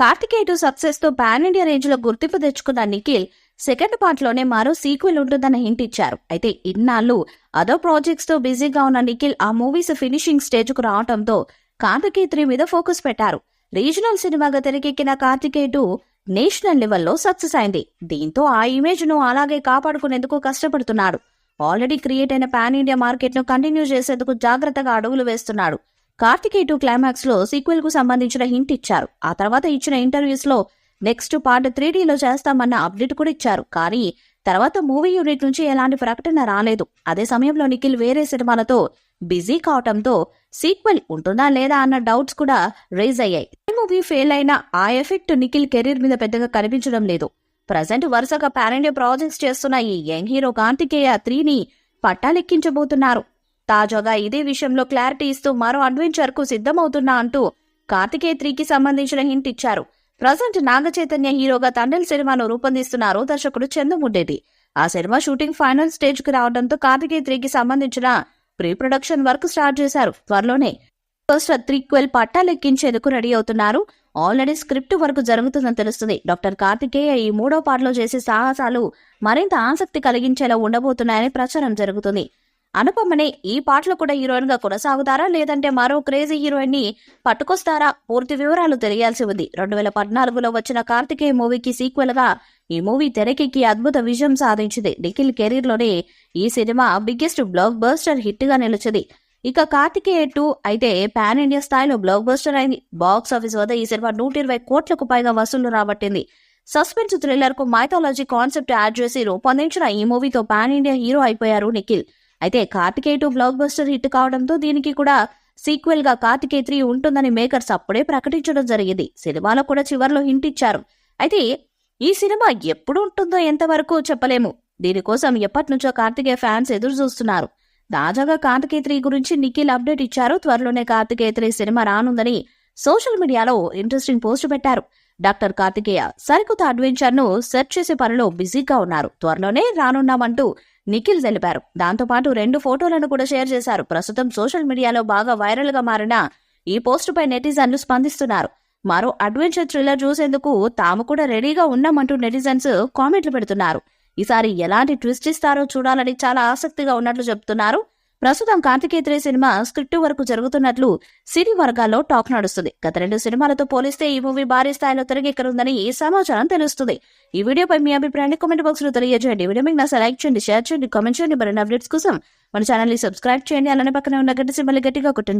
Karthikeya success తో pan India range లో గుర్తింపు తెచ్చుకున్న నిఖిల్ సెకండ్ పార్ట్ లోనే మరో సీక్వెల్ ఉంటుందన్న హింట్ ఇచ్చారు. అయితే ఇన్నాళ్ళు అదో ప్రాజెక్ట్స్ తో బిజీగా ఉన్న నిఖిల్ ఆ మూవీస్ ఫినిషింగ్ స్టేజ్ కు రావడంతో కార్తికేయ 3 మీద ఫోకస్ పెట్టారు. రీజనల్ సినిమాగా తెరకెక్కిన కార్తికేయ 2 నేషనల్ లెవెల్లో సక్సెస్ అయింది. దీంతో ఆ ఇమేజ్ ను అలాగే కాపాడుకునేందుకు కష్టపడుతున్నాడు. ఆల్రెడీ క్రియేట్ అయిన పాన్ ఇండియా మార్కెట్ ను కంటిన్యూ చేసేందుకు జాగ్రత్తగా అడుగులు వేస్తున్నాడు. కార్తికేయ 2 క్లైమాక్స్ లో సీక్వెల్ కు సంబంధించిన హింట్ ఇచ్చారు. ఆ తర్వాత ఇచ్చిన ఇంటర్వ్యూస్ లో నెక్స్ట్ పార్ట్ 3Dలో చేస్తామన్న అప్డేట్ కూడా ఇచ్చారు. కానీ తర్వాత మూవీ యూనిట్ నుంచి ఎలాంటి ప్రకటన రాలేదు. అదే సమయంలో నిఖిల్ వేరే సినిమాలతో బిజీ కావటంతో సీక్వెల్ ఉంటుందా లేదా అన్న డౌట్స్ కూడా రేజ్ అయ్యాయి. ఈ మూవీ ఫెయిల్ అయినా ఆ ఎఫెక్ట్ నిఖిల్ కెరీర్ మీద పెద్దగా కనిపించడం లేదు. ప్రజెంట్ వరుసగా పాన్ ఇండియా ప్రాజెక్ట్స్ చేస్తున్న ఈ యంగ్ హీరో కార్తికేయ 3ని పట్టాలెక్కించబోతున్నారు. తాజాగా ఇదే విషయంలో క్లారిటీ ఇస్తూ మరో అడ్వెంచర్ కు సిద్ధమవుతున్నా అంటూ కార్తికేయ 3కి సంబంధించిన హింట్ ఇచ్చారు. ప్రజెంట్ నాగ చైతన్య హీరోగా తండ్రి సినిమాను రూపొందిస్తున్నారు దర్శకుడు చంద్రమురెడ్డి. ఆ సినిమా షూటింగ్ ఫైనల్ స్టేజ్ కు రావడంతో కార్తికేయ 3కి సంబంధించిన ప్రీ ప్రొడక్షన్ వర్క్ స్టార్ట్ చేశారు. త్వరలోనే ఫస్ట్ త్రీక్వెల్ పట్టాలెక్కించేందుకు రెడీ అవుతున్నారు. ఆల్రెడీ స్క్రిప్ట్ వర్క్ జరుగుతుందని తెలుస్తుంది. డాక్టర్ కార్తికేయ ఈ 3వ పార్ట్లో చేసే సాహసాలు మరింత ఆసక్తి కలిగించేలా ఉండబోతున్నాయని ప్రచారం జరుగుతుంది. అనుపమనే ఈ పాటలో కూడా హీరోయిన్ గా కొనసాగుతారా లేదంటే మరో క్రేజీ హీరోయిన్ ని పట్టుకొస్తారా? పూర్తి వివరాలు తెలియాల్సి ఉంది. 2014లో వచ్చిన కార్తికేయ మూవీకి సీక్వెల్ గా ఈ మూవీ తెరకెక్కి అద్భుత విజయం సాధించింది. నిఖిల్ కెరీర్ లోనే ఈ cinema biggest block buster hit గా నిలిచింది. ఇక కార్తికేయ 2 అయితే పాన్ ఇండియా స్థాయిలో బ్లాక్ బస్టర్ అయింది. బాక్స్ ఆఫీస్ వద్ద ఈ సినిమా 120 కోట్లకు పైగా వసూళ్లు రాబట్టింది. సస్పెన్స్ థ్రిల్లర్ కు మైథాలజీ కాన్సెప్ట్ యాడ్ చేసి రూపొందించిన ఈ మూవీతో పాన్ ఇండియా హీరో అయిపోయారు నిఖిల్. అయితే కార్తికేయ 2 బ్లాక్ బస్టర్ హిట్ కావడంతో దీనికి కూడా సీక్వెల్ గా కార్తికేయ 3 ఉంటుందని మేకర్స్ అప్పుడే ప్రకటించడం జరిగింది. సినిమాలో కూడా చివర్లో హింట్ ఇచ్చారు. అయితే ఈ సినిమా ఎప్పుడు ఉంటుందో ఎంతవరకు చెప్పలేము. దీనికోసం ఎప్పటినుంచో కార్తికేయ ఫ్యాన్స్ ఎదురు చూస్తున్నారు. తాజాగా కార్తికేయ 3 గురించి నిఖిల్ అప్డేట్ ఇచ్చారు. త్వరలోనే కార్తికేయ 3 సినిమా రానుందని సోషల్ మీడియాలో ఇంట్రెస్టింగ్ పోస్ట్ పెట్టారు. డాక్టర్ కార్తికేయ సరికొత్త అడ్వెంచర్ ను సెర్చ్ చేసే పనిలో బిజీగా ఉన్నారు. త్వరలోనే రానున్నామంటూ నిఖిల్ తెలిపారు. దాంతోపాటు 2 ఫోటోలను కూడా షేర్ చేశారు. ప్రస్తుతం సోషల్ మీడియాలో బాగా వైరల్ గా మారిన ఈ పోస్ట్ పై నెటిజన్లు స్పందిస్తున్నారు. మరో అడ్వెంచర్ థ్రిల్లర్ చూసేందుకు తాము కూడా రెడీగా ఉన్నామంటూ నెటిజన్స్ కామెంట్లు పెడుతున్నారు. ఈసారి ఎలాంటి ట్విస్ట్ ఇస్తారో చూడాలని చాలా ఆసక్తిగా ఉన్నట్లు చెబుతున్నారు. ప్రస్తుతం కార్తికేయ 3 సినిమా స్క్రిప్ట్ వరకు జరుగుతున్నట్లు సినీ వర్గాల్లో టాక్ నడుస్తుంది. గత 2 సినిమాలతో పోలిస్తే ఈ మూవీ భారీ స్థాయిలో తెరకెక్కనుందని ఈ సమాచారం తెలుస్తుంది. ఈ వీడియోపై మీ అభిప్రాయాన్ని కామెంట్ బాక్స్ లో తెలియజేయండి. వీడియో మీకు నచ్చితే లైక్ చేయండి, షేర్ చేయండి, కామెంట్ చేయండి. మరిన్ని అప్డేట్స్ కోసం మన ఛానల్ ని సబ్స్క్రైబ్ చేయండి. అలానే పక్కనే ఉన్న గంట సింబల్ గట్టిగా కొట్టండి.